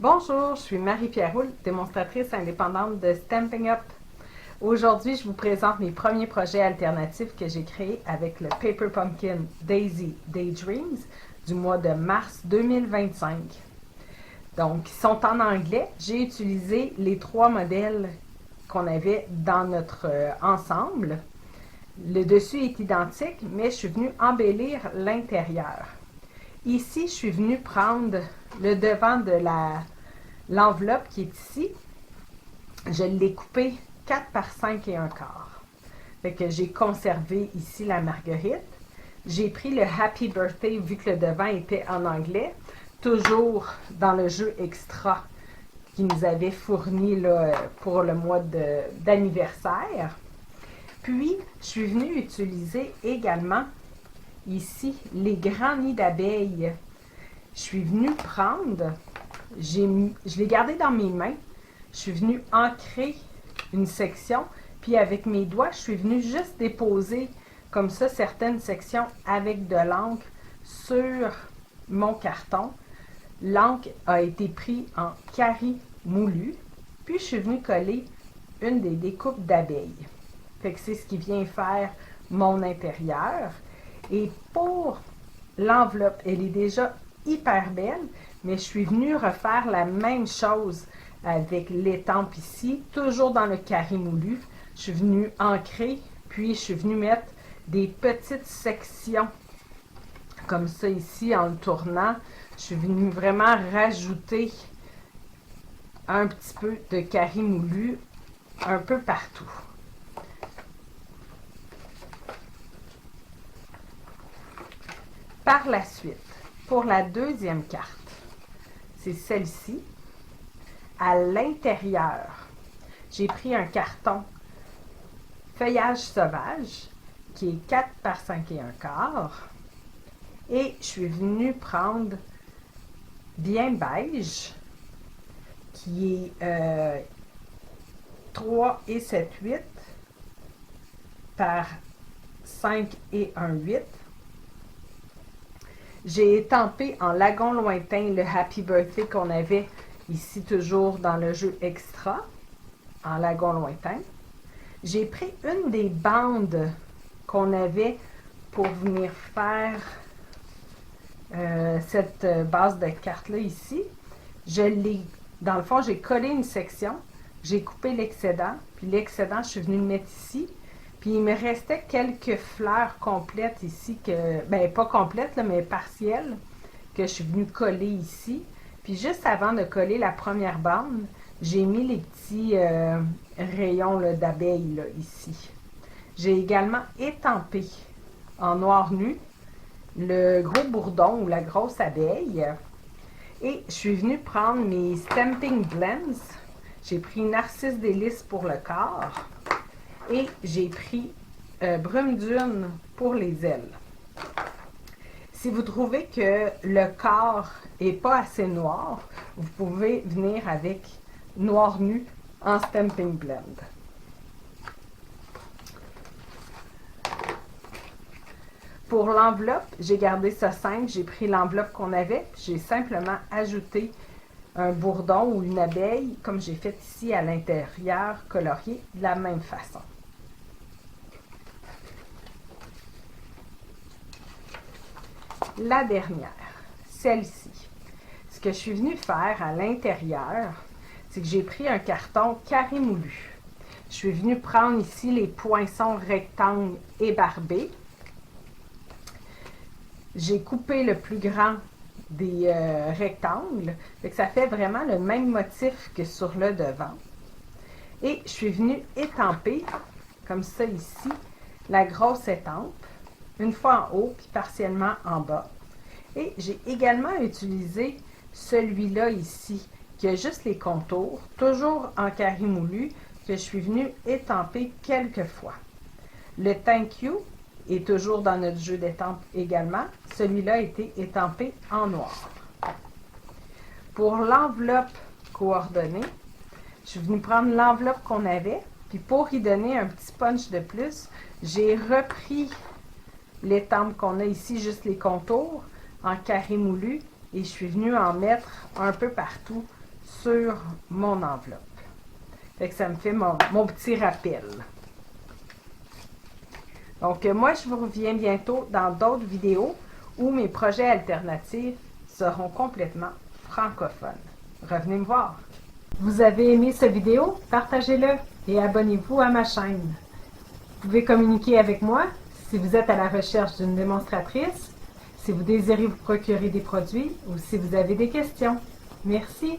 Bonjour, je suis Marie-Pierre Houle, démonstratrice indépendante de Stampin' Up. Aujourd'hui, je vous présente mes premiers projets alternatifs que j'ai créés avec le Paper Pumpkin Daisy Daydreams du mois de mars 2025. Donc, ils sont en anglais. J'ai utilisé les trois modèles qu'on avait dans notre ensemble. Le dessus est identique, mais je suis venue embellir l'intérieur. Ici, je suis venue prendre le devant de l'enveloppe qui est ici. Je l'ai coupé 4 par 5 et un quart. Fait que j'ai conservé ici la marguerite. J'ai pris le Happy Birthday vu que le devant était en anglais, toujours dans le jeu extra qui nous avait fourni là, pour le mois d'anniversaire. Puis, je suis venue utiliser également ici les grands nids d'abeilles. Je suis venue prendre, je l'ai gardé dans mes mains, je suis venue ancrer une section, puis avec mes doigts, je suis venue juste déposer comme ça certaines sections avec de l'encre sur mon carton. L'encre a été prise en carré moulu, puis je suis venue coller une des découpes d'abeilles. Fait que c'est ce qui vient faire mon intérieur. Et pour l'enveloppe, elle est déjà hyper belle, mais je suis venue refaire la même chose avec l'étampe ici, toujours dans le carré moulu. Je suis venue ancrer, puis je suis venue mettre des petites sections comme ça ici en le tournant. Je suis venue vraiment rajouter un petit peu de carré moulu un peu partout. Par la suite, pour la deuxième carte, c'est celle-ci. À l'intérieur, j'ai pris un carton feuillage sauvage qui est 4 par 5 et un quart et je suis venue prendre bien beige qui est 3 et 7 8 par 5 et 1 8. J'ai étampé en lagon lointain le Happy Birthday qu'on avait ici toujours dans le jeu extra, en lagon lointain. J'ai pris une des bandes qu'on avait pour venir faire cette base de carte-là ici. Dans le fond, j'ai collé une section, j'ai coupé l'excédent, puis l'excédent, je suis venue le mettre ici. Puis il me restait quelques fleurs complètes ici, pas complètes, là, mais partielles, que je suis venue coller ici. Puis juste avant de coller la première bande, j'ai mis les petits rayons d'abeilles ici. J'ai également étampé en noir nu le gros bourdon ou la grosse abeille. Et je suis venue prendre mes Stamping Blends. J'ai pris Narcisse Délice pour le corps. Et j'ai pris Brume Dune pour les ailes. Si vous trouvez que le corps n'est pas assez noir, vous pouvez venir avec noir nu en Stamping Blend. Pour l'enveloppe, j'ai gardé ça simple. J'ai pris l'enveloppe qu'on avait. J'ai simplement ajouté un bourdon ou une abeille, comme j'ai fait ici à l'intérieur, colorié de la même façon. La dernière, celle-ci. Ce que je suis venue faire à l'intérieur, c'est que j'ai pris un carton carré moulu. Je suis venue prendre ici les poinçons rectangles ébarbés. J'ai coupé le plus grand des rectangles, donc ça fait vraiment le même motif que sur le devant. Et je suis venue étamper, comme ça ici, la grosse étampe, une fois en haut, puis partiellement en bas. Et j'ai également utilisé celui-là ici, qui a juste les contours, toujours en carré moulu, que je suis venue étamper quelques fois. Le Thank You est toujours dans notre jeu d'étampe également. Celui-là a été étampé en noir. Pour l'enveloppe coordonnée, je suis venue prendre l'enveloppe qu'on avait, puis pour y donner un petit punch de plus, j'ai repris l'étampe qu'on a ici, juste les contours, en carré moulu, et je suis venue en mettre un peu partout sur mon enveloppe. Fait que ça me fait mon petit rappel. Donc, moi, je vous reviens bientôt dans d'autres vidéos où mes projets alternatifs seront complètement francophones. Revenez me voir. Vous avez aimé cette vidéo? Partagez-le et abonnez-vous à ma chaîne. Vous pouvez communiquer avec moi si vous êtes à la recherche d'une démonstratrice, si vous désirez vous procurer des produits ou si vous avez des questions. Merci.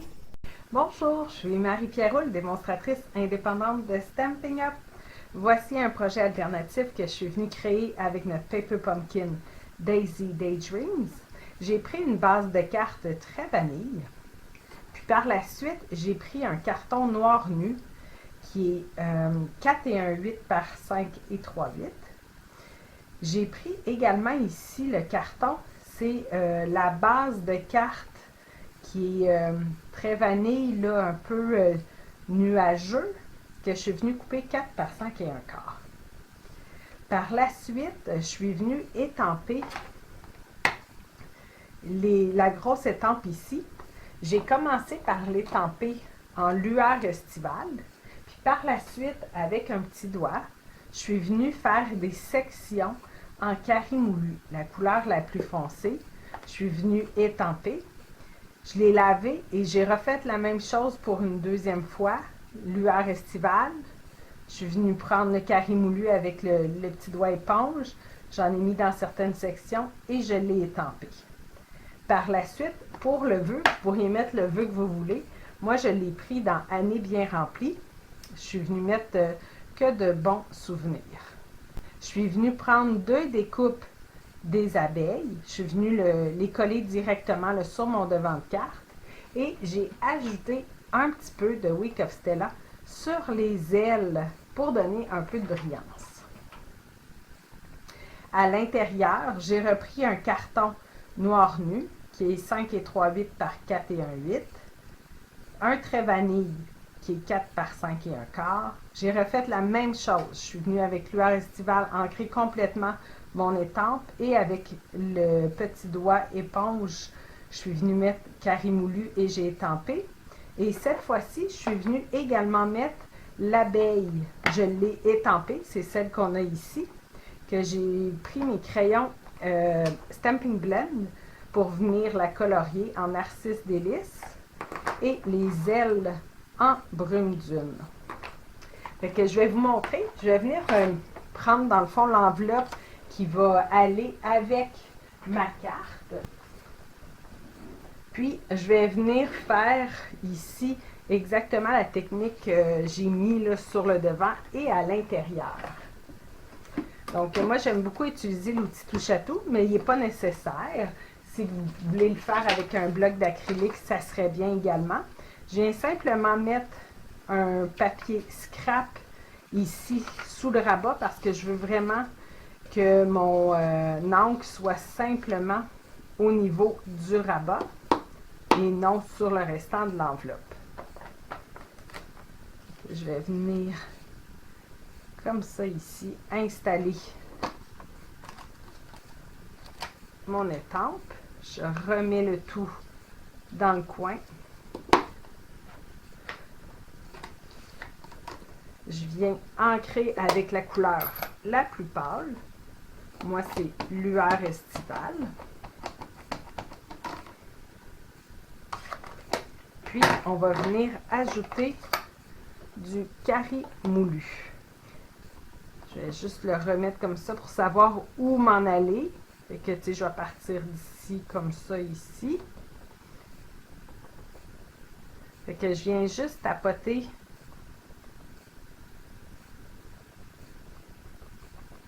Bonjour, je suis Marie-Pierre Roule, démonstratrice indépendante de Stampin' Up. Voici un projet alternatif que je suis venue créer avec notre Paper Pumpkin Daisy Daydreams. J'ai pris une base de cartes très vanille. Puis par la suite, j'ai pris un carton noir nu qui est 4 et 1/8 par 5 et 3/8. J'ai pris également ici le carton, c'est la base de cartes qui est très vanille, là, un peu nuageux, que je suis venue couper 4 par 5 et 1/4. Par la suite, je suis venue étamper la grosse étampe ici. J'ai commencé par l'étamper en lueur estivale. Puis par la suite, avec un petit doigt, je suis venue faire des sections en carré moulu, la couleur la plus foncée. Je suis venue étamper. Je l'ai lavé et j'ai refait la même chose pour une deuxième fois, lueur estivale. Je suis venue prendre le carré moulu avec le petit doigt éponge. J'en ai mis dans certaines sections et je l'ai étampé. Par la suite, pour le vœu, vous pourriez mettre le vœu que vous voulez. Moi, je l'ai pris dans Année bien remplie. Je suis venue mettre que de bons souvenirs. Je suis venue prendre 2 découpes des abeilles. Je suis venue les coller directement là, sur mon devant de carte. Et j'ai ajouté un petit peu de Week of Stella sur les ailes pour donner un peu de brillance. À l'intérieur, j'ai repris un carton noir nu qui est 5 et 3/8 par 4 et 1/8. Un trait vanille qui est 4 par 5 et 1/4. J'ai refait la même chose. Je suis venue avec lueur estivale ancrer complètement mon étampe et avec le petit doigt éponge, je suis venue mettre carré moulu et j'ai étampé. Et cette fois-ci, je suis venue également mettre l'abeille. Je l'ai étampée, c'est celle qu'on a ici, que j'ai pris mes crayons Stamping Blend pour venir la colorier en narcisse délice et les ailes en brune dune. Fait que je vais vous montrer, je vais venir prendre dans le fond l'enveloppe qui va aller avec ma carte. Puis je vais venir faire ici exactement la technique que j'ai mis là, sur le devant et à l'intérieur. Donc moi j'aime beaucoup utiliser l'outil touche à tout, mais il n'est pas nécessaire. Si vous voulez le faire avec un bloc d'acrylique, ça serait bien également. Je viens simplement mettre un papier scrap ici sous le rabat parce que je veux vraiment que mon encre soit simplement au niveau du rabat et non sur le restant de l'enveloppe. Je vais venir comme ça ici, installer mon étampe. Je remets le tout dans le coin. Je viens ancrer avec la couleur la plus pâle. Moi, c'est lueur estivale. Puis, on va venir ajouter du carré moulu. Je vais juste le remettre comme ça pour savoir où m'en aller. Fait que, tu sais, je vais partir d'ici comme ça, ici. Fait que je viens juste tapoter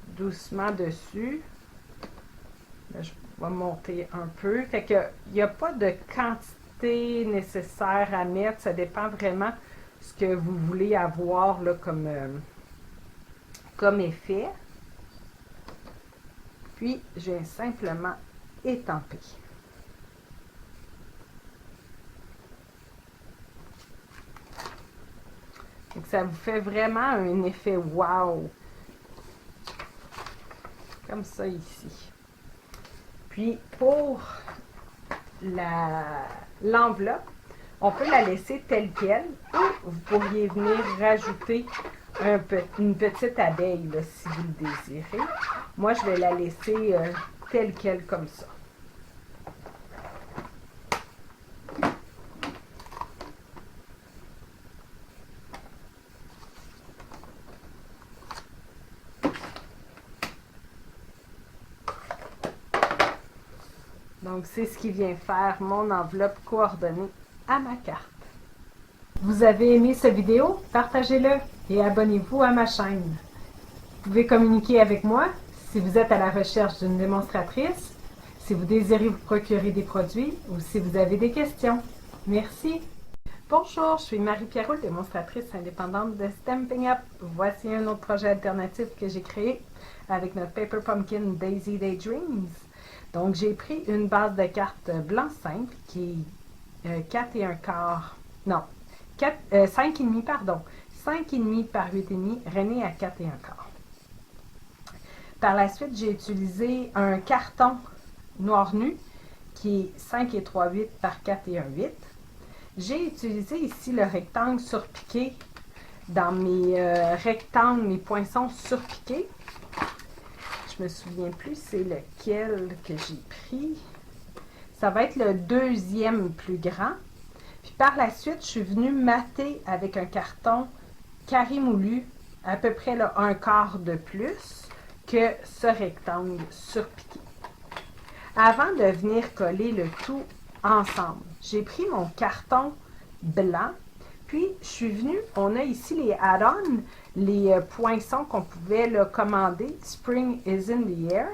doucement dessus. Là, je vais monter un peu. Fait que, il n'y a pas de quantité nécessaire à mettre. Ça dépend vraiment de ce que vous voulez avoir là, comme effet. Puis, je viens simplement étamper. Donc, ça vous fait vraiment un effet wow. Comme ça ici. Puis, pour l'enveloppe, On peut la laisser telle qu'elle ou vous pourriez venir rajouter une petite abeille là, si vous le désirez. Moi, je vais la laisser telle qu'elle comme ça. Donc, c'est ce qui vient faire mon enveloppe coordonnée à ma carte. Vous avez aimé cette vidéo? Partagez-le et abonnez-vous à ma chaîne. Vous pouvez communiquer avec moi si vous êtes à la recherche d'une démonstratrice, si vous désirez vous procurer des produits ou si vous avez des questions. Merci! Bonjour, je suis Marie-Pierre Roule, démonstratrice indépendante de Stampin' Up. Voici un autre projet alternatif que j'ai créé avec notre Paper Pumpkin Daisy Daydreams. Donc, j'ai pris une base de cartes blanc simple qui est 4 et un quart, non, 5,5 pardon, 5,5 par 8,5, rainé à 4 et un quart. Par la suite, j'ai utilisé un carton noir nu qui est 5 et 3/8 par 4 et 1/8. J'ai utilisé ici le rectangle surpiqué dans mes rectangles, mes poinçons surpiqués. Je me souviens plus c'est lequel que j'ai pris. Ça va être le deuxième plus grand. Puis par la suite, je suis venue mater avec un carton carré moulu, à peu près là, un quart de plus que ce rectangle surpiqué. Avant de venir coller le tout ensemble, j'ai pris mon carton blanc, puis je suis venue, on a ici les add-ons, les poinçons qu'on pouvait là, commander, Spring is in the air.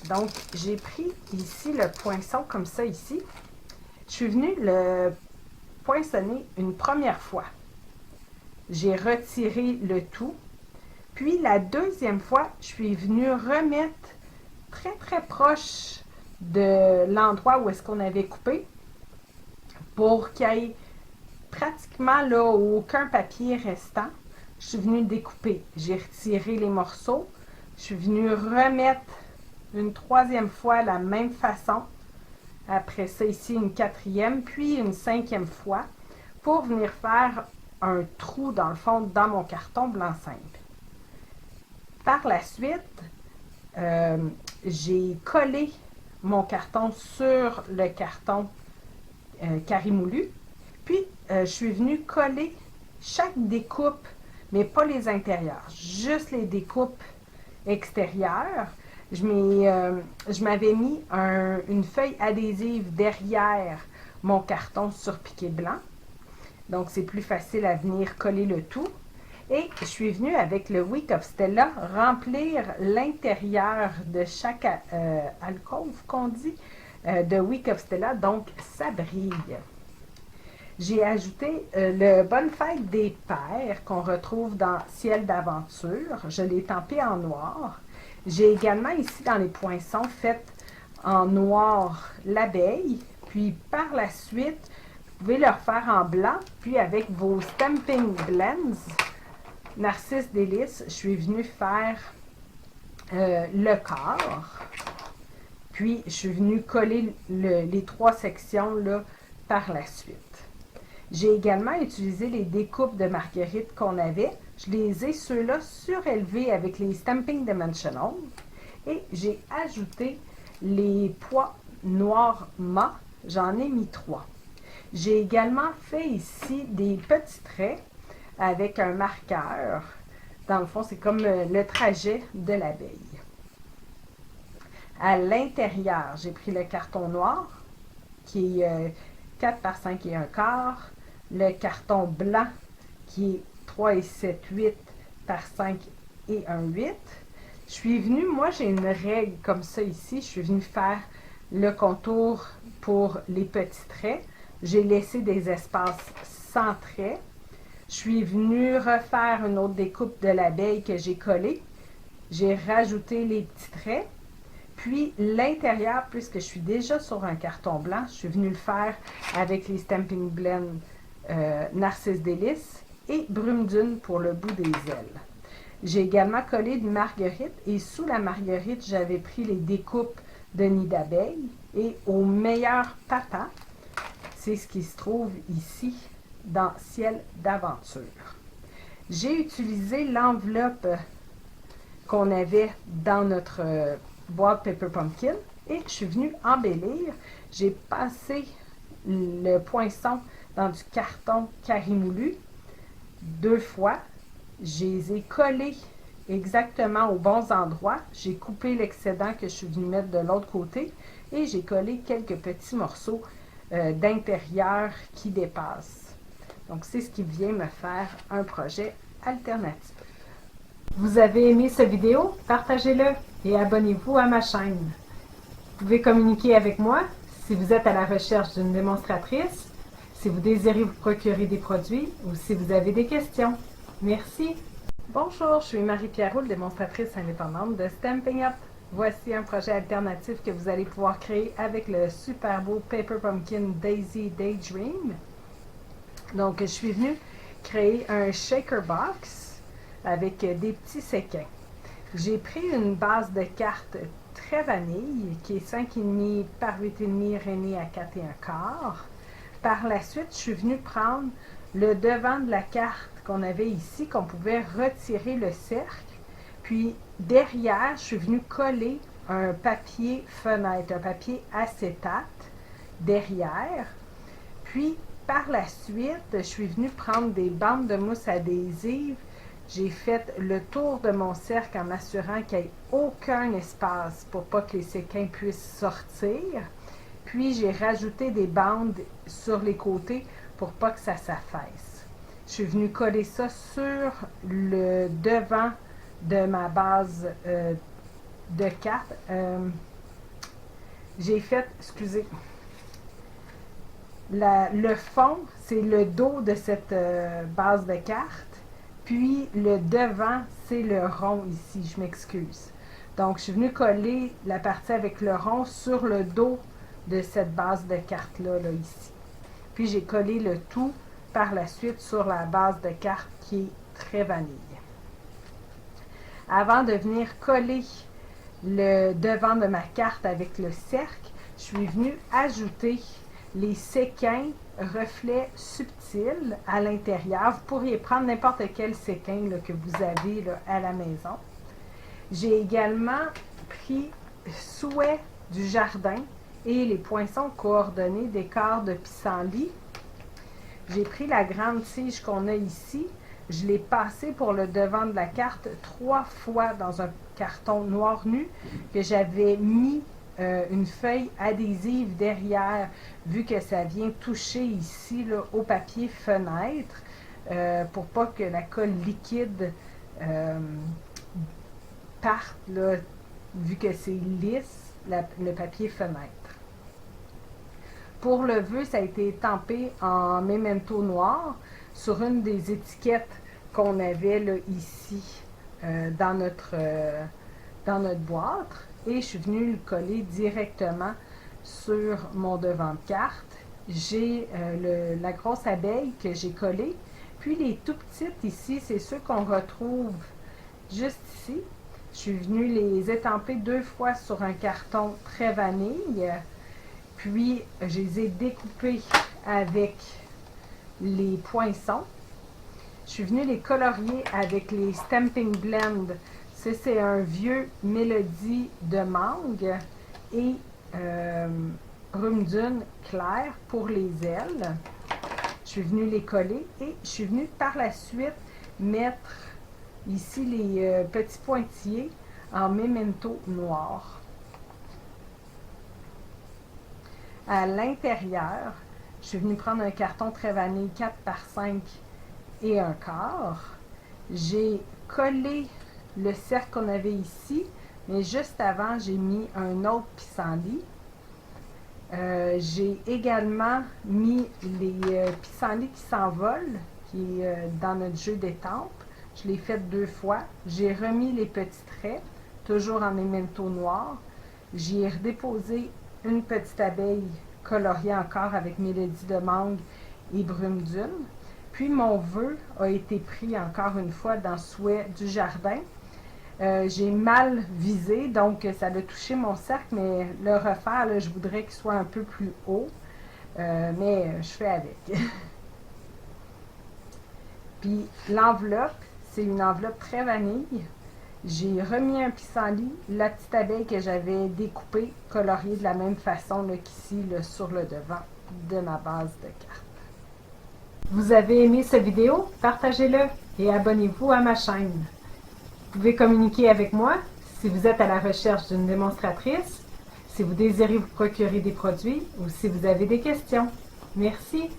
Donc, j'ai pris ici le poinçon comme ça ici. Je suis venue le poinçonner une première fois. J'ai retiré le tout. Puis, la deuxième fois, je suis venue remettre très, très proche de l'endroit où est-ce qu'on avait coupé pour qu'il y ait pratiquement là, aucun papier restant. Je suis venue découper. J'ai retiré les morceaux. Je suis venue remettre une troisième fois la même façon. Après ça, ici, une quatrième, puis une cinquième fois pour venir faire un trou dans le fond dans mon carton blanc simple. Par la suite, j'ai collé mon carton sur le carton carré moulu. Puis, je suis venue coller chaque découpe, mais pas les intérieurs, juste les découpes extérieures. Je m'avais mis une feuille adhésive derrière mon carton surpiqué blanc. Donc, c'est plus facile à venir coller le tout. Et je suis venue avec le Week of Stella remplir l'intérieur de chaque alcôve qu'on dit de Week of Stella. Donc, ça brille. J'ai ajouté le Bonne Fête des Pères qu'on retrouve dans Ciel d'aventure. Je l'ai tampé en noir. J'ai également ici dans les poinçons fait en noir l'abeille. Puis par la suite, vous pouvez le refaire en blanc. Puis avec vos Stamping Blends, Narcisse Délices, je suis venue faire le corps. Puis je suis venue coller les trois sections là, par la suite. J'ai également utilisé les découpes de marguerite qu'on avait. Je les ai ceux-là surélevés avec les Stamping Dimensional. Et j'ai ajouté les pois noirs mat. J'en ai mis 3. J'ai également fait ici des petits traits avec un marqueur. Dans le fond, c'est comme le trajet de l'abeille. À l'intérieur, j'ai pris le carton noir qui est 4 par 5 et un quart. Le carton blanc qui est 3 et 7/8 par 5 et 1/8. Je suis venue, moi j'ai une règle comme ça ici, je suis venue faire le contour pour les petits traits. J'ai laissé des espaces sans traits. Je suis venue refaire une autre découpe de l'abeille que j'ai collée. J'ai rajouté les petits traits. Puis l'intérieur, puisque je suis déjà sur un carton blanc, je suis venue le faire avec les Stamping Blends Narcisse Délices et Brume Dune pour le bout des ailes. J'ai également collé une marguerite et sous la marguerite, j'avais pris les découpes de nid d'abeille et au meilleur papa, c'est ce qui se trouve ici dans Ciel d'aventure. J'ai utilisé l'enveloppe qu'on avait dans notre boîte Paper Pumpkin et je suis venue embellir. J'ai passé le poinçon dans du carton carré-moulu 2 fois. Je les ai collés exactement aux bons endroits. J'ai coupé l'excédent que je suis venue mettre de l'autre côté et j'ai collé quelques petits morceaux d'intérieur qui dépassent. Donc, c'est ce qui vient me faire un projet alternatif. Vous avez aimé cette vidéo? Partagez-le et abonnez-vous à ma chaîne. Vous pouvez communiquer avec moi si vous êtes à la recherche d'une démonstratrice, si vous désirez vous procurer des produits ou si vous avez des questions. Merci! Bonjour, je suis Marie-Pierre Roux, démonstratrice indépendante de Stampin' Up. Voici un projet alternatif que vous allez pouvoir créer avec le super beau Paper Pumpkin Daisy Daydream. Donc, je suis venue créer un shaker box avec des petits séquins. J'ai pris une base de cartes très vanille qui est 5,5 par 8,5 rainé à 4,25. Par la suite, je suis venue prendre le devant de la carte qu'on avait ici, qu'on pouvait retirer le cercle. Puis derrière, je suis venue coller un papier fenêtre, un papier acétate derrière. Puis par la suite, je suis venue prendre des bandes de mousse adhésive. J'ai fait le tour de mon cercle en m'assurant qu'il n'y ait aucun espace pour pas que les séquins puissent sortir. Puis j'ai rajouté des bandes sur les côtés pour pas que ça s'affaisse. Je suis venue coller ça sur le devant de ma base de cartes. J'ai fait, excusez, le fond, c'est le dos de cette base de cartes. Puis le devant, c'est le rond ici, je m'excuse. Donc, je suis venue coller la partie avec le rond sur le dos de cette base de cartes-là, là, ici. Puis j'ai collé le tout par la suite sur la base de cartes qui est très vanille. Avant de venir coller le devant de ma carte avec le cercle, je suis venue ajouter les séquins reflets subtils à l'intérieur. Vous pourriez prendre n'importe quel séquin là, que vous avez là, à la maison. J'ai également pris Souhait du jardin et les poinçons coordonnés des quarts de pissenlit. J'ai pris la grande tige qu'on a ici. Je l'ai passée pour le devant de la carte 3 fois dans un carton noir nu que j'avais mis une feuille adhésive derrière, vu que ça vient toucher ici là, au papier fenêtre, pour pas que la colle liquide parte, là, vu que c'est lisse, le papier fenêtre. Pour le vœu, ça a été estampé en memento noir sur une des étiquettes qu'on avait là, ici dans notre boîte. Et je suis venue le coller directement sur mon devant de carte. J'ai la grosse abeille que j'ai collée. Puis les tout petites ici, c'est ceux qu'on retrouve juste ici. Je suis venue les étamper 2 fois sur un carton très vanille. Puis, je les ai découpés avec les poinçons. Je suis venue les colorier avec les Stampin' Blend. C'est un vieux mélodie de mangue et brume dune clair pour les ailes. Je suis venue les coller et je suis venue par la suite mettre ici les petits pointillés en memento noir. À l'intérieur, je suis venue prendre un carton très vanille 4 par 5 et un quart. J'ai collé le cercle qu'on avait ici, mais juste avant, j'ai mis un autre pissenlit. J'ai également mis les pissenlits qui s'envolent, qui est dans notre jeu d'étampes. Je l'ai fait 2 fois. J'ai remis les petits traits, toujours en memento noir. J'y ai redéposé une petite abeille coloriée encore avec mélodie de mangue et brume dune. Puis mon vœu a été pris encore une fois dans Souhait du jardin. J'ai mal visé, donc ça a touché mon cercle, mais le refaire, là, je voudrais qu'il soit un peu plus haut. mais je fais avec. Puis l'enveloppe, c'est une enveloppe très vanille. J'ai remis un pissenlit, la petite abeille que j'avais découpée, coloriée de la même façon qu'ici sur le devant de ma base de cartes. Vous avez aimé cette vidéo? Partagez-le et abonnez-vous à ma chaîne. Vous pouvez communiquer avec moi si vous êtes à la recherche d'une démonstratrice, si vous désirez vous procurer des produits ou si vous avez des questions. Merci!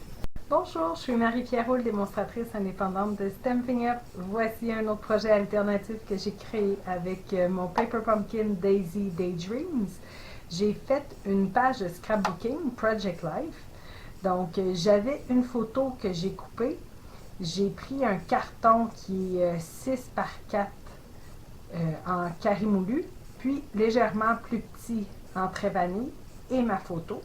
Bonjour, je suis Marie-Pierre Roule, démonstratrice indépendante de Stampin' Up. Voici un autre projet alternatif que j'ai créé avec mon Paper Pumpkin Daisy Daydreams. J'ai fait une page de scrapbooking, Project Life. Donc, j'avais une photo que j'ai coupée. J'ai pris un carton qui est 6 par 4 en carré moulu, puis légèrement plus petit en trait vanille et ma photo.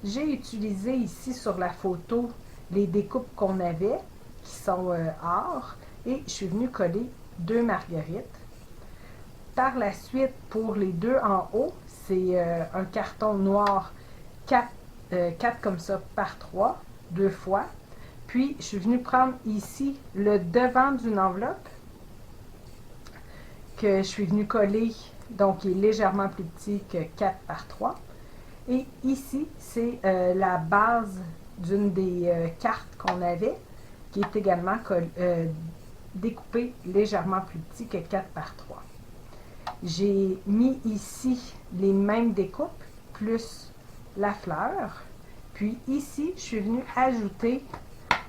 J'ai utilisé ici sur la photo les découpes qu'on avait, qui sont or, et je suis venue coller 2 marguerites. Par la suite, pour les 2 en haut, c'est un carton noir 4 comme ça par 3, 2 fois. Puis, je suis venue prendre ici le devant d'une enveloppe que je suis venue coller, donc qui est légèrement plus petit que 4 par 3. Et ici, c'est la base d'une des cartes qu'on avait, qui est également découpée légèrement plus petit que 4 par 3. J'ai mis ici les mêmes découpes, plus la fleur. Puis ici, je suis venue ajouter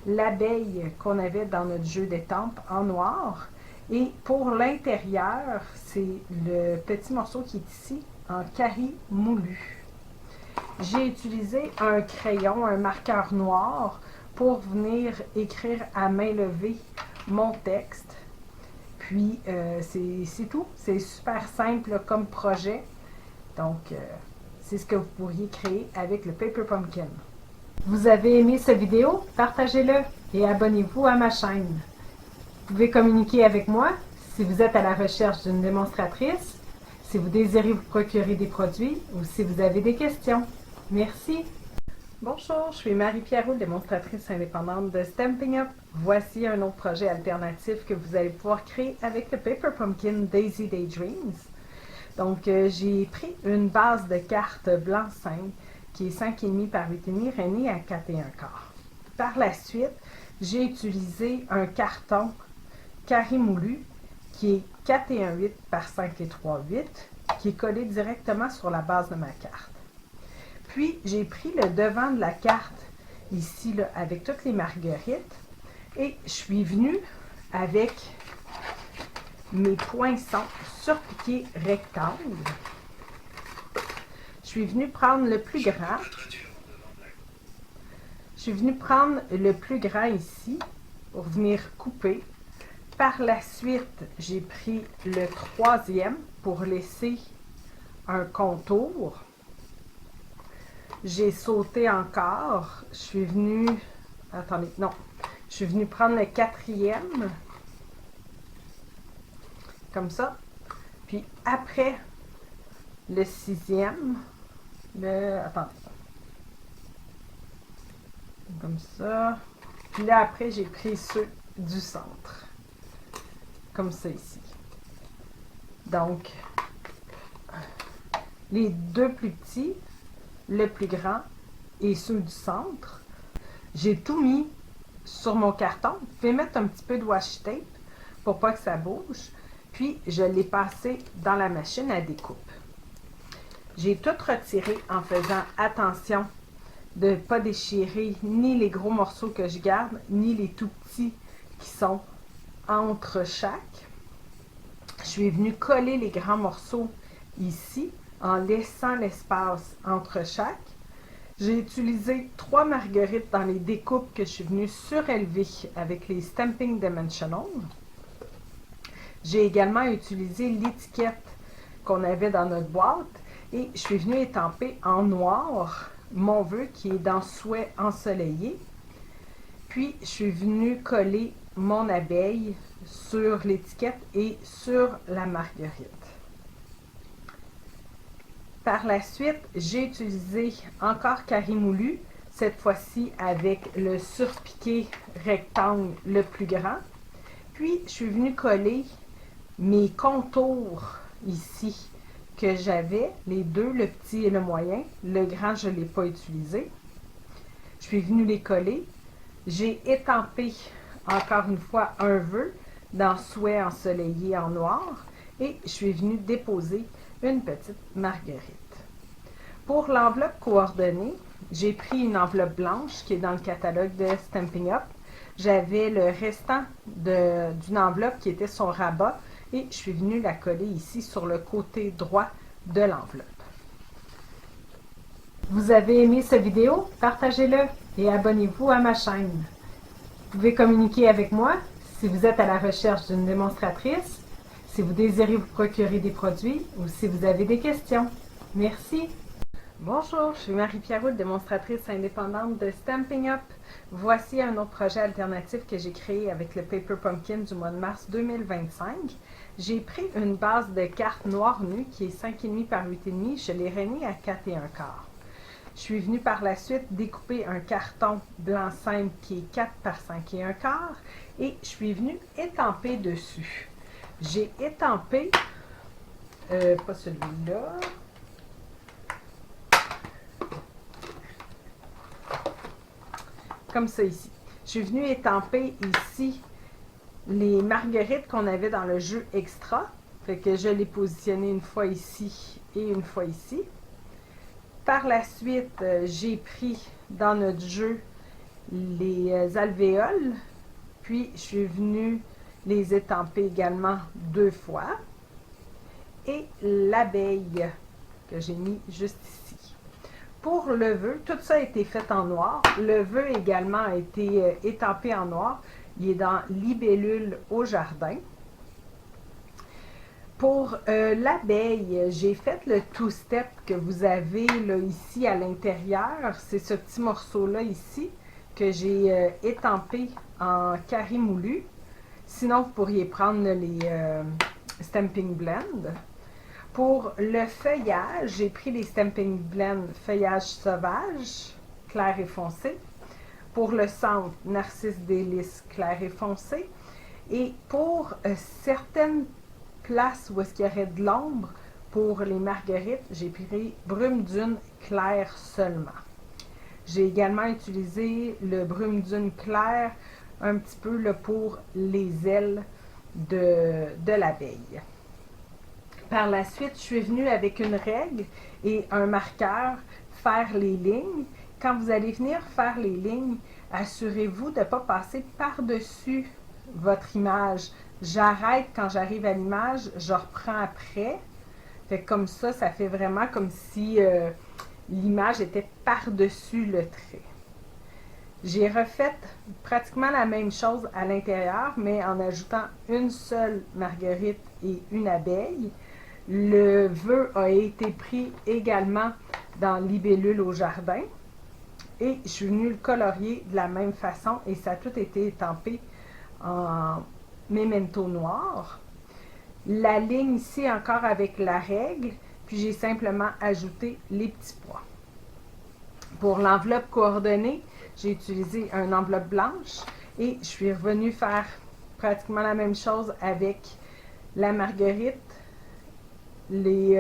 l'abeille qu'on avait dans notre jeu d'étampes en noir. Et pour l'intérieur, c'est le petit morceau qui est ici, en carré moulu. J'ai utilisé un crayon, un marqueur noir, pour venir écrire à main levée mon texte. Puis, c'est tout. C'est super simple comme projet. Donc, c'est ce que vous pourriez créer avec le Paper Pumpkin. Vous avez aimé cette vidéo? Partagez-le et abonnez-vous à ma chaîne. Vous pouvez communiquer avec moi si vous êtes à la recherche d'une démonstratrice, si vous désirez vous procurer des produits ou si vous avez des questions. Merci! Bonjour, je suis Marie-Pierre Roule, démonstratrice indépendante de Stampin' Up. Voici un autre projet alternatif que vous allez pouvoir créer avec le Paper Pumpkin Daisy Daydreams. Donc, j'ai pris une base de cartes blanc 5 qui est 5,5 par 8,5 rainé à 4,25. Par la suite, j'ai utilisé un carton carré moulu qui est 4,18 par 5,38 qui est collé directement sur la base de ma carte. Puis, j'ai pris le devant de la carte, ici, là, avec toutes les marguerites, et je suis venue avec mes poinçons surpiqués rectangles. Je suis venue prendre le plus grand. Je suis venue prendre le plus grand ici, pour venir couper. Par la suite, j'ai pris le troisième pour laisser un contour. J'ai sauté encore. Je suis venue... Attendez, non. Je suis venue prendre le quatrième. Comme ça. Puis après le sixième, attendez. Comme ça. Puis là, après, j'ai pris ceux du centre. Comme ça ici. Donc, les deux plus petits, le plus grand et ceux du centre. J'ai tout mis sur mon carton. Vous pouvez mettre un petit peu de washi tape pour pas que ça bouge. Puis, je l'ai passé dans la machine à découpe. J'ai tout retiré en faisant attention de ne pas déchirer ni les gros morceaux que je garde, ni les tout petits qui sont entre chaque. Je suis venue coller les grands morceaux ici en laissant l'espace entre chaque. J'ai utilisé 3 marguerites dans les découpes que je suis venue surélever avec les Stamping Dimensional. J'ai également utilisé l'étiquette qu'on avait dans notre boîte et je suis venue étamper en noir mon vœu qui est dans Souhait ensoleillé. Puis, je suis venue coller mon abeille sur l'étiquette et sur la marguerite. Par la suite, j'ai utilisé encore carré moulu. cette fois-ci avec le surpiqué rectangle le plus grand. Puis, je suis venue coller mes contours ici que j'avais, les deux, le petit et le moyen. Le grand, je ne l'ai pas utilisé. Je suis venue les coller. J'ai étampé encore une fois un vœu dans Souhait ensoleillé en noir et je suis venue déposer une petite marguerite. Pour l'enveloppe coordonnée, j'ai pris une enveloppe blanche qui est dans le catalogue de Stampin' Up. J'avais le restant d'une enveloppe qui était son rabat et je suis venue la coller ici sur le côté droit de l'enveloppe. Vous avez aimé cette vidéo? Partagez-le et abonnez-vous à ma chaîne. Vous pouvez communiquer avec moi si vous êtes à la recherche d'une démonstratrice, si vous désirez vous procurer des produits ou si vous avez des questions. Merci! Bonjour, je suis Marie-Pierre Roux, démonstratrice indépendante de Stampin' Up. Voici un autre projet alternatif que j'ai créé avec le Paper Pumpkin du mois de mars 2025. J'ai pris une base de cartes noire nue qui est 5,5 par 8,5. Je l'ai rainée à 4,25. Je suis venue par la suite découper un carton blanc simple qui est 4 par 5,25 et je suis venue étamper dessus. J'ai étampé, pas celui-là, comme ça ici. Je suis venue étamper ici les marguerites qu'on avait dans le jeu extra. Fait que je l'ai positionné une fois ici et une fois ici. Par la suite, j'ai pris dans notre jeu les alvéoles, puis je suis venue les étamper également 2 fois. Et l'abeille que j'ai mis juste ici. Pour le vœu, tout ça a été fait en noir. Le vœu également a été étampé en noir. Il est dans Libellule au jardin. Pour l'abeille, j'ai fait le two-step que vous avez là, ici à l'intérieur. C'est ce petit morceau-là ici que j'ai étampé en carré moulu. Sinon, vous pourriez prendre les Stampin' Blend. Pour le feuillage, j'ai pris les Stampin' Blend feuillage sauvage, clair et foncé. Pour le centre, Narcisse délice, clair et foncé. Et pour certaines places où est-ce qu'il y aurait de l'ombre, pour les marguerites, j'ai pris brume dune clair seulement. J'ai également utilisé le brume dune clair un petit peu là, pour les ailes de l'abeille. Par la suite, je suis venue avec une règle et un marqueur faire les lignes. Quand vous allez venir faire les lignes, assurez-vous de ne pas passer par-dessus votre image. J'arrête quand j'arrive à l'image, je reprends après. Fait que comme ça fait vraiment comme si l'image était par-dessus le trait. J'ai refait pratiquement la même chose à l'intérieur, mais en ajoutant une seule marguerite et une abeille. Le vœu a été pris également dans Libellule au jardin. Et je suis venue le colorier de la même façon et ça a tout été étampé en memento noir. La ligne ici encore avec la règle, puis j'ai simplement ajouté les petits pois. Pour l'enveloppe coordonnée, j'ai utilisé une enveloppe blanche et je suis revenue faire pratiquement la même chose avec la marguerite, les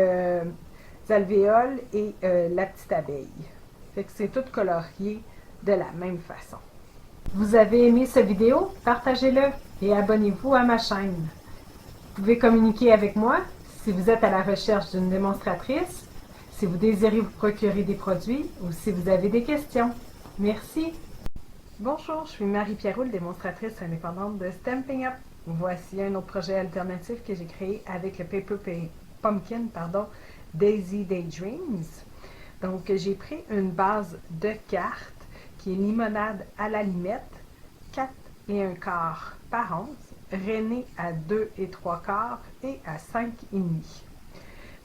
alvéoles et la petite abeille. Fait que c'est tout colorié de la même façon. Vous avez aimé cette vidéo? Partagez-le et abonnez-vous à ma chaîne. Vous pouvez communiquer avec moi si vous êtes à la recherche d'une démonstratrice, si vous désirez vous procurer des produits ou si vous avez des questions. Merci! Bonjour, je suis Marie-Pierre Roux, démonstratrice indépendante de Stampin' Up. Voici un autre projet alternatif que j'ai créé avec le Paper Pumpkin, Daisy Daydreams. Donc, j'ai pris une base de cartes qui est limonade à la limette, 4,25 par 11, rainée à 2,75 et à 5,5.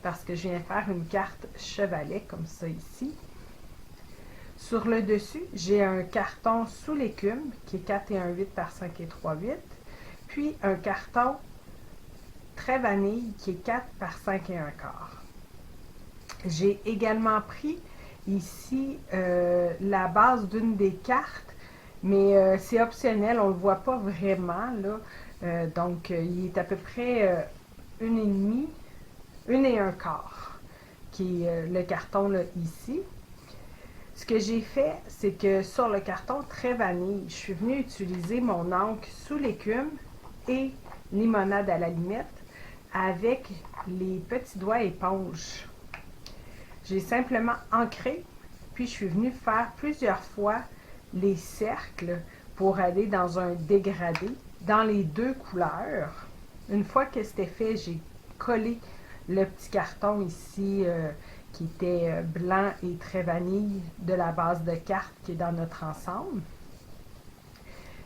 Parce que je viens faire une carte chevalet comme ça ici. Sur le dessus, j'ai un carton sous l'écume qui est 4,18 par 5,38. Puis un carton très vanille qui est 4 par 5,25. J'ai également pris ici la base d'une des cartes, mais c'est optionnel, on ne le voit pas vraiment, là. Donc, il est à peu près 1,5, 1,25 qui est le carton là, ici. Ce que j'ai fait, c'est que sur le carton très vanille, je suis venue utiliser mon encre sous l'écume et limonade à la limette avec les petits doigts éponge. J'ai simplement ancré, puis je suis venue faire plusieurs fois les cercles pour aller dans un dégradé dans les deux couleurs. Une fois que c'était fait, j'ai collé le petit carton ici qui était blanc et très vanille de la base de carte qui est dans notre ensemble.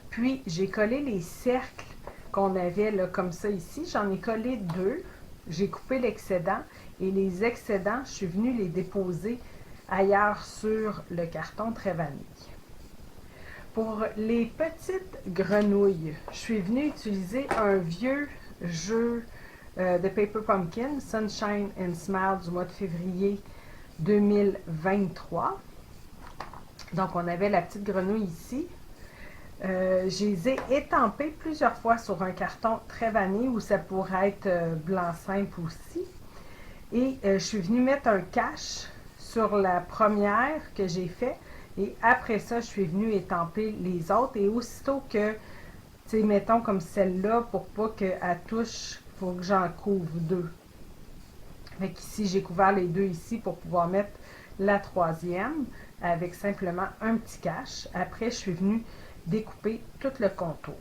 Puis j'ai collé les cercles qu'on avait là, comme ça ici. J'en ai collé 2. J'ai coupé l'excédent et les excédents, je suis venue les déposer ailleurs sur le carton très vanille. Pour les petites grenouilles, je suis venue utiliser un vieux jeu de Paper Pumpkin, Sunshine and Smile du mois de février 2023. Donc, on avait la petite grenouille ici. Je les ai étampées plusieurs fois sur un carton très vanille ou ça pourrait être blanc simple aussi. Et je suis venue mettre un cache sur la première que j'ai fait. Et après ça, je suis venue étamper les autres. Et aussitôt que, tu sais, mettons comme celle-là, pour pas qu'elle touche, il faut que j'en couvre 2. Fait qu'ici, j'ai couvert les 2 ici pour pouvoir mettre la troisième avec simplement un petit cache. Après, je suis venue découper tout le contour.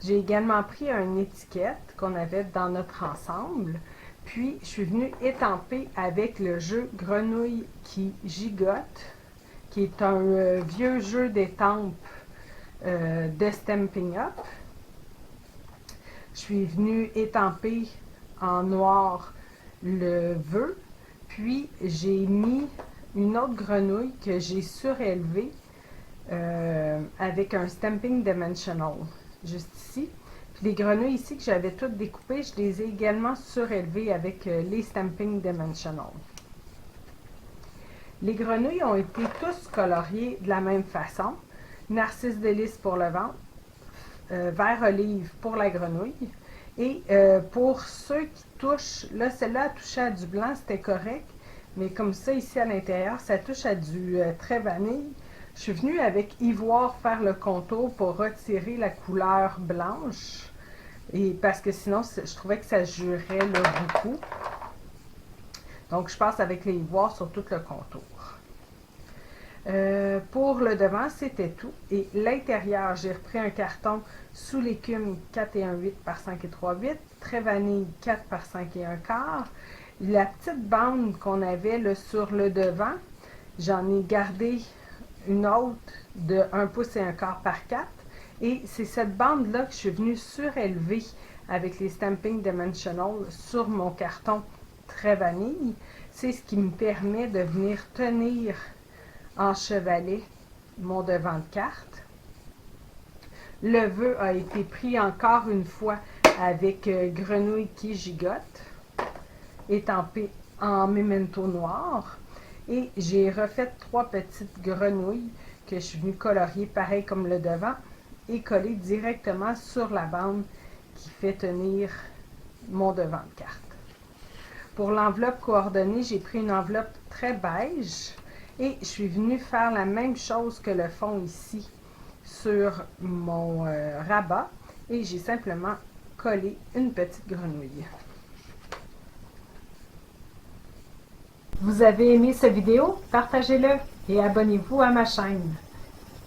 J'ai également pris une étiquette qu'on avait dans notre ensemble. Puis, je suis venue étamper avec le jeu Grenouille qui gigote, qui est un vieux jeu d'étampes de Stampin' Up. Je suis venue étamper en noir le vœu, puis j'ai mis une autre grenouille que j'ai surélevée avec un Stamping Dimensional, juste ici. Puis les grenouilles ici que j'avais toutes découpées, je les ai également surélevées avec les Stamping Dimensional. Les grenouilles ont été tous coloriées de la même façon. Narcisse de lys pour le ventre, vert olive pour la grenouille. Et pour ceux qui touchent, là celle-là a touché à du blanc, c'était correct. Mais comme ça, ici à l'intérieur, ça touche à du très vanille. Je suis venue avec ivoire faire le contour pour retirer la couleur blanche. Et parce que sinon, je trouvais que ça jurait là, beaucoup. Donc, je passe avec les ivoires sur tout le contour. Pour le devant, c'était tout. Et l'intérieur, j'ai repris un carton sous l'écume 4 et 1/8 par 5 et 3/8, très vanille 4 par 5 et 1/4. La petite bande qu'on avait là, sur le devant, j'en ai gardé une autre de 1 pouce et 1/4 par 4. Et c'est cette bande-là que je suis venue surélever avec les Stamping Dimensional sur mon carton très vanille. C'est ce qui me permet de venir tenir en chevalet mon devant de carte. Le vœu a été pris encore une fois avec grenouille qui gigote, étampé en memento noir. Et j'ai refait 3 petites grenouilles que je suis venue colorier pareil comme le devant et coller directement sur la bande qui fait tenir mon devant de carte. Pour l'enveloppe coordonnée, j'ai pris une enveloppe très beige et je suis venue faire la même chose que le fond ici sur mon rabat et j'ai simplement collé une petite grenouille. Vous avez aimé cette vidéo? Partagez-le et abonnez-vous à ma chaîne.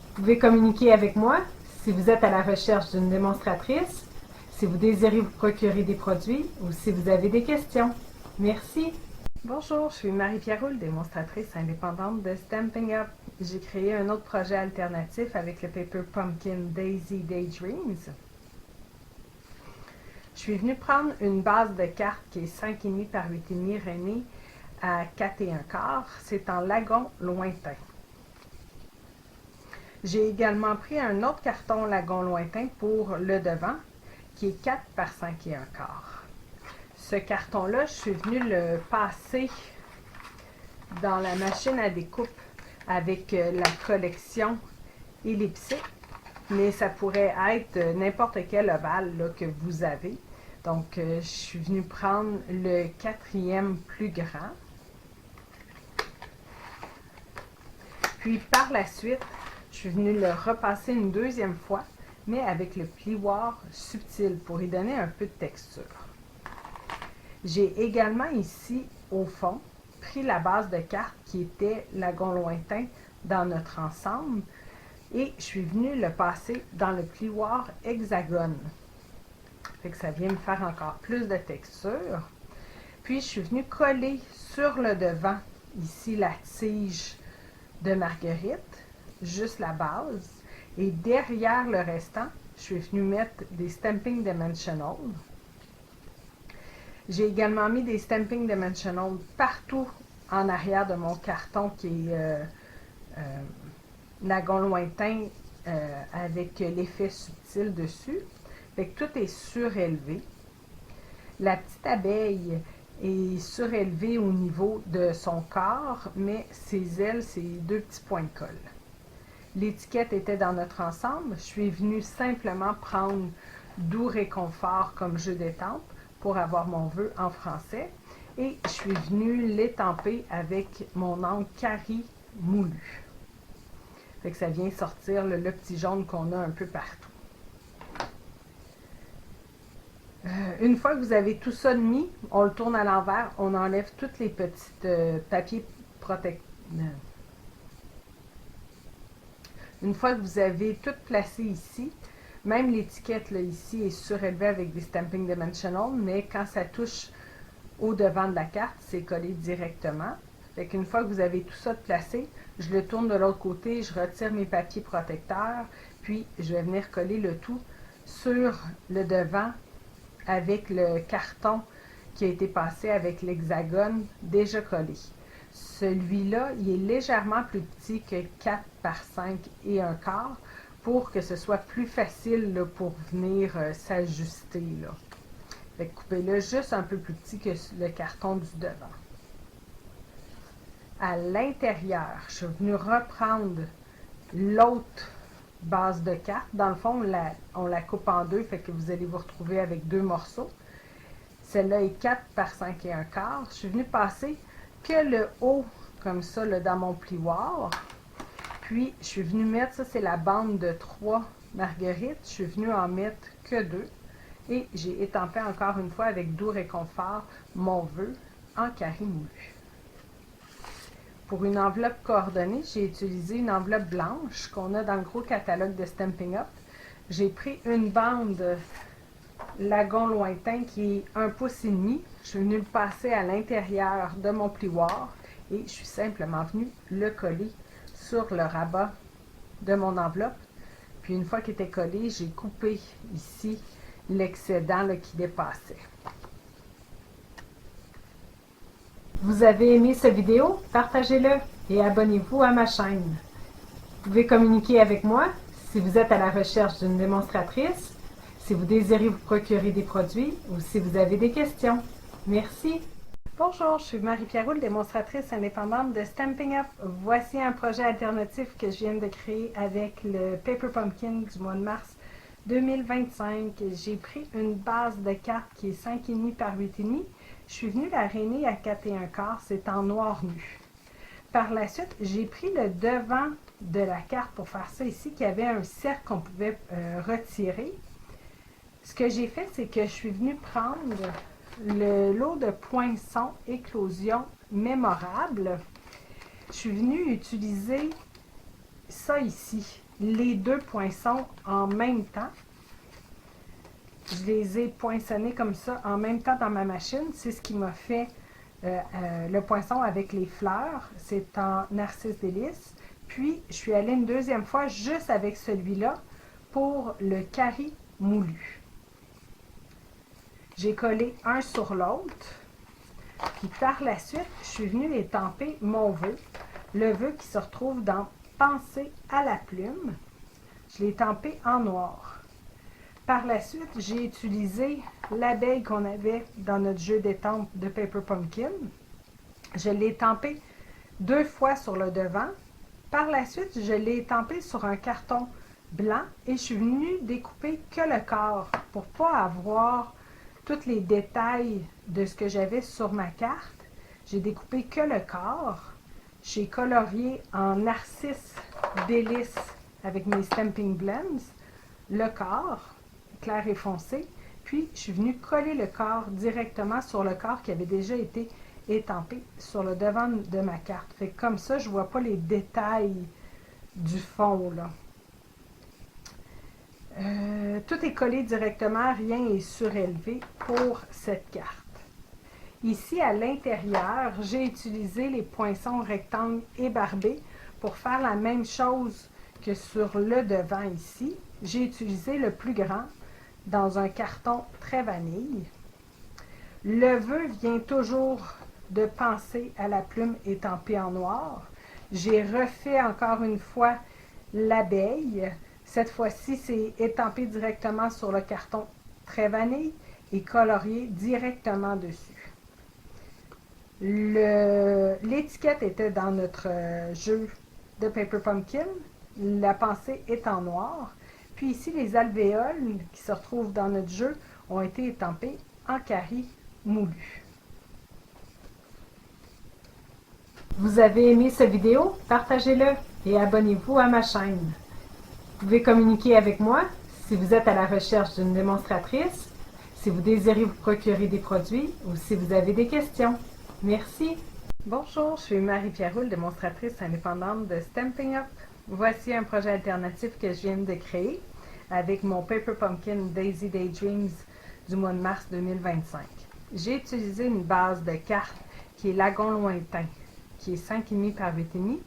Vous pouvez communiquer avec moi si vous êtes à la recherche d'une démonstratrice, si vous désirez vous procurer des produits ou si vous avez des questions. Merci! Bonjour, je suis Marie-Pierre Roule, démonstratrice indépendante de Stampin' Up. J'ai créé un autre projet alternatif avec le Paper Pumpkin Daisy Daydreams. Je suis venue prendre une base de cartes qui est 5,5 par 8,5 René à 4 et 1/4. C'est en lagon lointain. J'ai également pris un autre carton lagon lointain pour le devant qui est 4 par 5 et 1/4. Ce carton-là, je suis venue le passer dans la machine à découpe avec la collection ellipsique, mais ça pourrait être n'importe quel ovale là, que vous avez. Donc, je suis venue prendre le 4e plus grand. Puis, par la suite, je suis venue le repasser une 2e fois, mais avec le plioir subtil pour y donner un peu de texture. J'ai également ici, au fond, pris la base de carte qui était Lagon Lointain dans notre ensemble et je suis venue le passer dans le plioir hexagone. Fait que ça vient me faire encore plus de texture. Puis je suis venue coller sur le devant, ici, la tige de Marguerite, juste la base. Et derrière le restant, je suis venue mettre des Stamping Dimensional. J'ai également mis des Stamping Dimensional partout en arrière de mon carton qui est Lagon Lointain avec l'effet subtil dessus. Fait que tout est surélevé. La petite abeille est surélevée au niveau de son corps, mais ses ailes, c'est 2 petits points de colle. L'étiquette était dans notre ensemble. Je suis venue simplement prendre Doux Réconfort comme jeu d'étampe pour avoir mon vœu en français. Et je suis venue l'étamper avec mon encre Cari moulu. Fait que ça vient sortir le petit jaune qu'on a un peu partout. Une fois que vous avez tout ça mis, on le tourne à l'envers, on enlève toutes les petites papiers protecteurs. Une fois que vous avez tout placé ici, même l'étiquette là, ici est surélevée avec des Stamping Dimensional, mais quand ça touche au devant de la carte, c'est collé directement. Fait qu'une fois que vous avez tout ça placé, je le tourne de l'autre côté, je retire mes papiers protecteurs, puis je vais venir coller le tout sur le devant avec le carton qui a été passé avec l'hexagone déjà collé. Celui-là, il est légèrement plus petit que 4 par 5 et un quart pour que ce soit plus facile là, pour venir s'ajuster. Coupez-le juste un peu plus petit que le carton du devant. À l'intérieur, je suis venue reprendre l'autre base de carte. Dans le fond, on la coupe en deux, fait que vous allez vous retrouver avec 2 morceaux. Celle-là est 4 par 5 et un quart. Je suis venue passer que le haut, comme ça, là, dans mon plioir. Puis, je suis venue mettre, ça c'est la bande de 3 marguerites. Je suis venue en mettre que 2. Et j'ai étampé encore une fois avec Doux Réconfort mon vœu en carré moulu. Pour une enveloppe coordonnée, j'ai utilisé une enveloppe blanche qu'on a dans le gros catalogue de Stampin' Up. J'ai pris une bande Lagon Lointain qui est 1,5 pouces. Je suis venue le passer à l'intérieur de mon plioir et je suis simplement venue le coller sur le rabat de mon enveloppe. Puis une fois qu'il était collé, j'ai coupé ici l'excédent qui dépassait. Vous avez aimé cette vidéo? Partagez-le et abonnez-vous à ma chaîne. Vous pouvez communiquer avec moi si vous êtes à la recherche d'une démonstratrice, si vous désirez vous procurer des produits ou si vous avez des questions. Merci! Bonjour, je suis Marie-Pierre Roule, démonstratrice indépendante de Stampin' Up. Voici un projet alternatif que je viens de créer avec le Paper Pumpkin du mois de mars 2025. J'ai pris une base de carte qui est 5,5 par 8,5. Je suis venue la rainer à 4 et un quart, c'est en noir nu. Par la suite, j'ai pris le devant de la carte pour faire ça ici, qui avait un cercle qu'on pouvait retirer. Ce que j'ai fait, c'est que je suis venue prendre le lot de poinçons éclosion mémorable. Je suis venue utiliser ça ici, les 2 poinçons en même temps. Je les ai poinçonnés comme ça en même temps dans ma machine. C'est ce qui m'a fait le poinçon avec les fleurs. C'est en Narcisse Délice. Puis, je suis allée une 2e fois juste avec celui-là pour le carré moulu. J'ai collé un sur l'autre. Puis, par la suite, je suis venue étamper mon vœu. Le vœu qui se retrouve dans Penser à la plume. Je l'ai étampé en noir. Par la suite, j'ai utilisé l'abeille qu'on avait dans notre jeu d'étampe de Paper Pumpkin. Je l'ai étampé 2 fois sur le devant. Par la suite, je l'ai étampé sur un carton blanc et je suis venue découper que le corps pour ne pas avoir tous les détails de ce que j'avais sur ma carte. J'ai découpé que le corps. J'ai colorié en narcisse délice avec mes Stamping Blends le corps, clair et foncé. Puis, je suis venue coller le corps directement sur le corps qui avait déjà été étampé sur le devant de ma carte. Fait que comme ça, je ne vois pas les détails du fond, là. Tout est collé directement, rien n'est surélevé pour cette carte. Ici, à l'intérieur, j'ai utilisé les poinçons rectangles et barbés pour faire la même chose que sur le devant ici. J'ai utilisé le plus grand dans un carton très vanille. Le vœu vient toujours de penser à la plume étampée en noir. J'ai refait encore une fois l'abeille. Cette fois-ci, c'est étampé directement sur le carton très vanille et colorié directement dessus. L'étiquette était dans notre jeu de Paper Pumpkin. La pensée est en noir. Puis ici, les alvéoles qui se retrouvent dans notre jeu ont été étampées en carré moulu. Vous avez aimé cette vidéo? Partagez-le et abonnez-vous à ma chaîne. Vous pouvez communiquer avec moi si vous êtes à la recherche d'une démonstratrice, si vous désirez vous procurer des produits ou si vous avez des questions. Merci. Bonjour, je suis Marie-Pierre Roule, démonstratrice indépendante de Stamping Up. Voici un projet alternatif que je viens de créer avec mon Paper Pumpkin Daisy Daydreams du mois de mars 2025. J'ai utilisé une base de cartes qui est Lagon Lointain, qui est 5,5 par 8,5,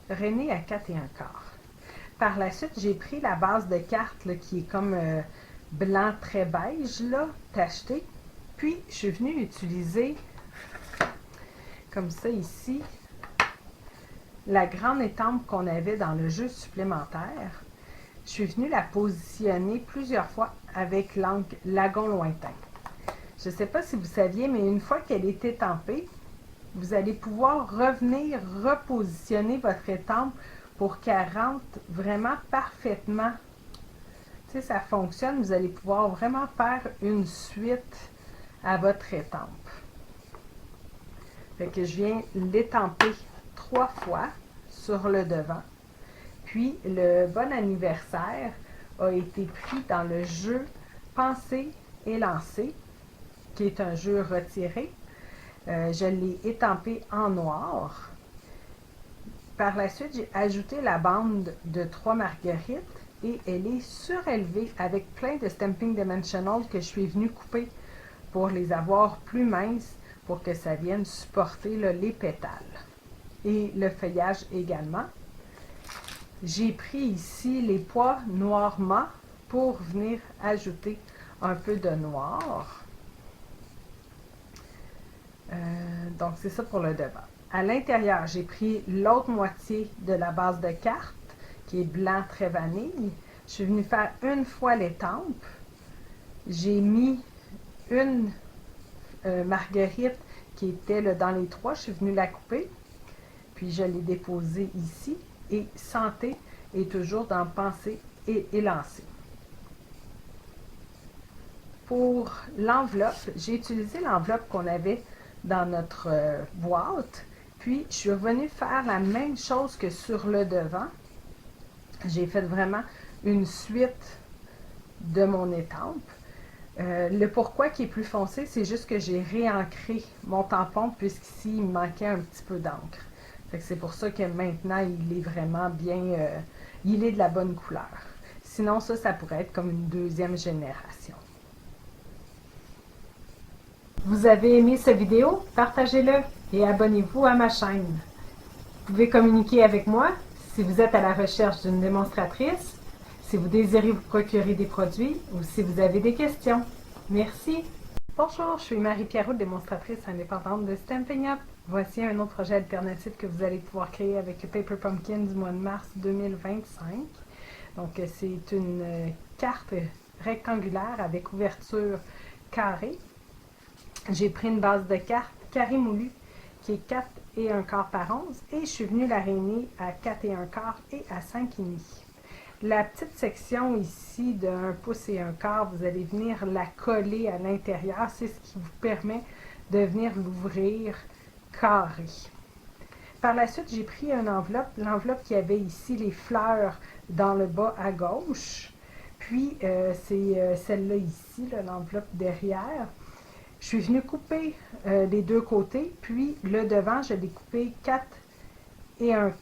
rainée à 4,25. Par la suite, j'ai pris la base de cartes là, qui est comme blanc très beige, là, tacheté. Puis, je suis venue utiliser, comme ça ici, la grande étampe qu'on avait dans le jeu supplémentaire. Je suis venue la positionner plusieurs fois avec l'encre Lagon Lointain. Je ne sais pas si vous saviez, mais une fois qu'elle est étampée, vous allez pouvoir revenir repositionner votre étampe pour qu'elle rentre vraiment parfaitement. Tu sais, ça fonctionne, vous allez pouvoir vraiment faire une suite à votre étampe. Fait que je viens l'étamper 3 fois sur le devant. Puis, le bon anniversaire a été pris dans le jeu Penser et lancer, qui est un jeu retiré. Je l'ai étampé en noir. Par la suite, j'ai ajouté la bande de 3 marguerites et elle est surélevée avec plein de Stamping Dimensional que je suis venue couper pour les avoir plus minces pour que ça vienne supporter là, les pétales et le feuillage également. J'ai pris ici les pois noir mat pour venir ajouter un peu de noir. Donc, c'est ça pour le devant. À l'intérieur, j'ai pris l'autre moitié de la base de carte, qui est blanc très vanille. Je suis venue faire une fois l'étampe. J'ai mis une marguerite qui était là, dans les 3. Je suis venue la couper. Puis, je l'ai déposée ici. Et santé est toujours dans penser et lancer. Pour l'enveloppe, j'ai utilisé l'enveloppe qu'on avait dans notre boîte. Puis, je suis revenue faire la même chose que sur le devant. J'ai fait vraiment une suite de mon étampe. Le pourquoi qui est plus foncé, c'est juste que j'ai réancré mon tampon puisqu'ici, il me manquait un petit peu d'encre. C'est pour ça que maintenant, il est vraiment bien... il est de la bonne couleur. Sinon, ça pourrait être comme une deuxième génération. Vous avez aimé cette vidéo? Partagez-le et abonnez-vous à ma chaîne. Vous pouvez communiquer avec moi si vous êtes à la recherche d'une démonstratrice, si vous désirez vous procurer des produits ou si vous avez des questions. Merci! Bonjour, je suis Marie-Pierre Roule, démonstratrice indépendante de Stamping Up. Voici un autre projet alternatif que vous allez pouvoir créer avec le Paper Pumpkin du mois de mars 2025. Donc, c'est une carte rectangulaire avec ouverture carrée. J'ai pris une base de cartes carré moulu qui est et un quart par 11 et je suis venue l'aligner à 4 et un quart et à 5 et demi. La petite section ici de 1 pouce et un quart, vous allez venir la coller à l'intérieur. C'est ce qui vous permet de venir l'ouvrir carré. Par la suite, j'ai pris une enveloppe, l'enveloppe qui avait ici les fleurs dans le bas à gauche. Puis, c'est celle-là ici, l'enveloppe derrière. Je suis venue couper les deux côtés, puis le devant, je l'ai coupé 4 et un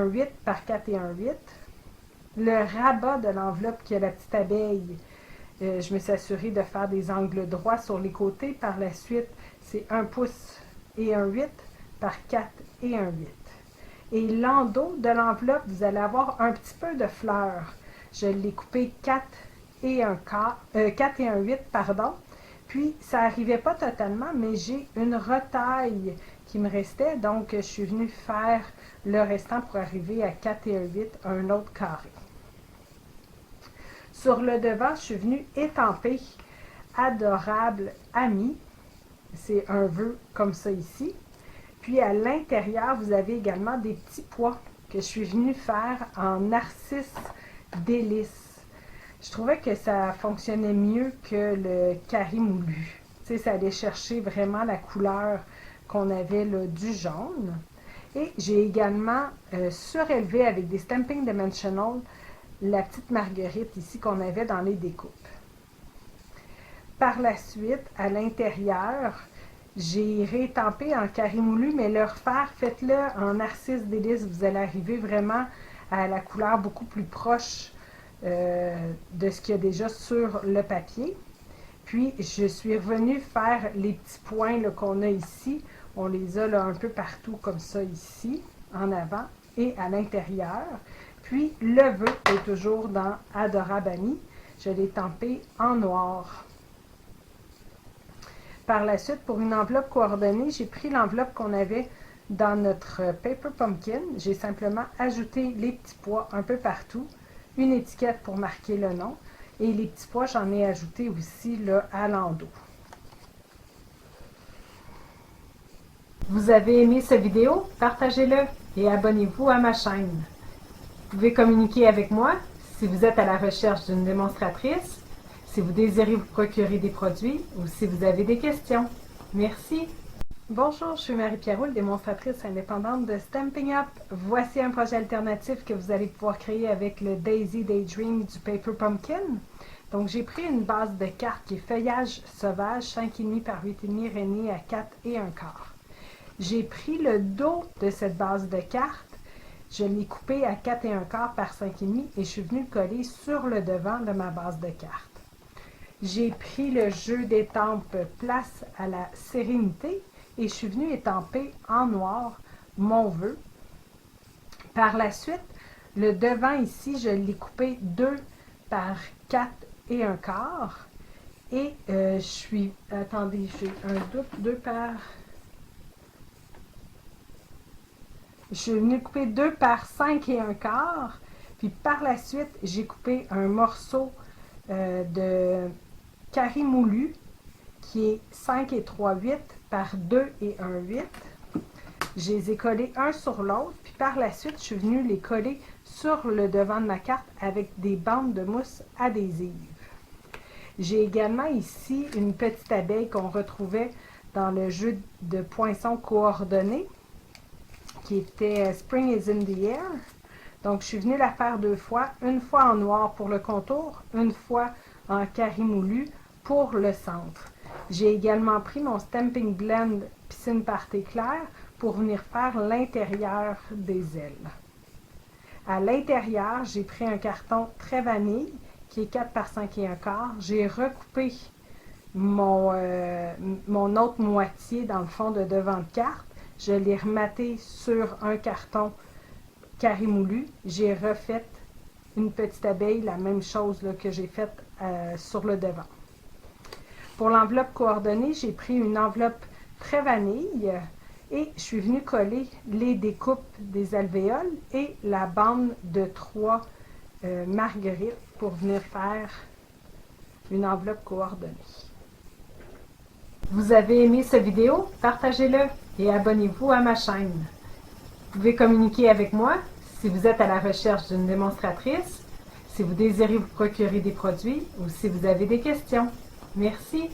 8 par 4 et un 8. Le rabat de l'enveloppe qui a la petite abeille, je me suis assurée de faire des angles droits sur les côtés. Par la suite, c'est 1 pouce et un 8 par 4 et un 8. Et l'endos de l'enveloppe, vous allez avoir un petit peu de fleurs. Je l'ai coupé 4 et un 8, pardon. Puis, ça n'arrivait pas totalement, mais j'ai une retaille qui me restait. Donc, je suis venue faire le restant pour arriver à 4 et un 8, un autre carré. Sur le devant, je suis venue étamper Adorable Ami. C'est un vœu comme ça ici. Puis à l'intérieur, vous avez également des petits pois que je suis venue faire en narcisse délice. Je trouvais que ça fonctionnait mieux que le carré moulu. Tu sais, ça allait chercher vraiment la couleur qu'on avait là, du jaune. Et j'ai également surélevé avec des Stamping Dimensional la petite marguerite ici qu'on avait dans les découpes. Par la suite, à l'intérieur, j'ai rétampé en carré moulu, mais le refaire, faites-le en narcisse délice. Vous allez arriver vraiment à la couleur beaucoup plus proche de ce qu'il y a déjà sur le papier. Puis, je suis revenue faire les petits points qu'on a ici. On les a là, un peu partout comme ça ici, en avant et à l'intérieur. Puis, le vœu est toujours dans Adorable Ami. Je l'ai tampé en noir. Par la suite, pour une enveloppe coordonnée, j'ai pris l'enveloppe qu'on avait dans notre Paper Pumpkin. J'ai simplement ajouté les petits pois un peu partout, une étiquette pour marquer le nom, et les petits pois, j'en ai ajouté aussi là, à l'endos. Vous avez aimé cette vidéo? Partagez-le et abonnez-vous à ma chaîne. Vous pouvez communiquer avec moi si vous êtes à la recherche d'une démonstratrice, si vous désirez vous procurer des produits ou si vous avez des questions. Merci! Bonjour, je suis Marie Pierroux, démonstratrice indépendante de Stampin' Up. Voici un projet alternatif que vous allez pouvoir créer avec le Daisy Daydream du Paper Pumpkin. Donc, j'ai pris une base de cartes qui est feuillage sauvage, 5,5 par 8,5 rainé à 4 et un quart. J'ai pris le dos de cette base de cartes. Je l'ai coupé à 4 et un quart par 5,5 et je suis venue le coller sur le devant de ma base de cartes. J'ai pris le jeu d'étampes Place à la sérénité et je suis venue étamper en noir mon vœu. Par la suite, le devant ici, je l'ai coupé 2 par 4 et un quart. Et je suis... Attendez, j'ai un doute. 2 par... Je suis venue couper 2 par 5 et un quart. Puis par la suite, j'ai coupé un morceau de carré moulu qui est 5 et 3, 8 par 2 et 1, 8. Je les ai collés un sur l'autre. Puis par la suite, je suis venue les coller sur le devant de ma carte avec des bandes de mousse adhésive. J'ai également ici une petite abeille qu'on retrouvait dans le jeu de poinçons coordonnés, qui était Spring is in the Air. Donc, je suis venue la faire 2 fois, une fois en noir pour le contour, une fois en carré moulu pour le centre. J'ai également pris mon Stamping Blend Piscine Party Clair pour venir faire l'intérieur des ailes. À l'intérieur, j'ai pris un carton très vanille qui est 4 par 5 et un quart. J'ai recoupé mon autre moitié dans le fond de devant de carte. Je l'ai rematé sur un carton carré moulu. J'ai refait une petite abeille, la même chose là, que j'ai faite sur le devant. Pour l'enveloppe coordonnée, j'ai pris une enveloppe très vanille et je suis venue coller les découpes des alvéoles et la bande de 3 marguerites pour venir faire une enveloppe coordonnée. Vous avez aimé cette vidéo? Partagez-le et abonnez-vous à ma chaîne. Vous pouvez communiquer avec moi si vous êtes à la recherche d'une démonstratrice, si vous désirez vous procurer des produits ou si vous avez des questions. Merci.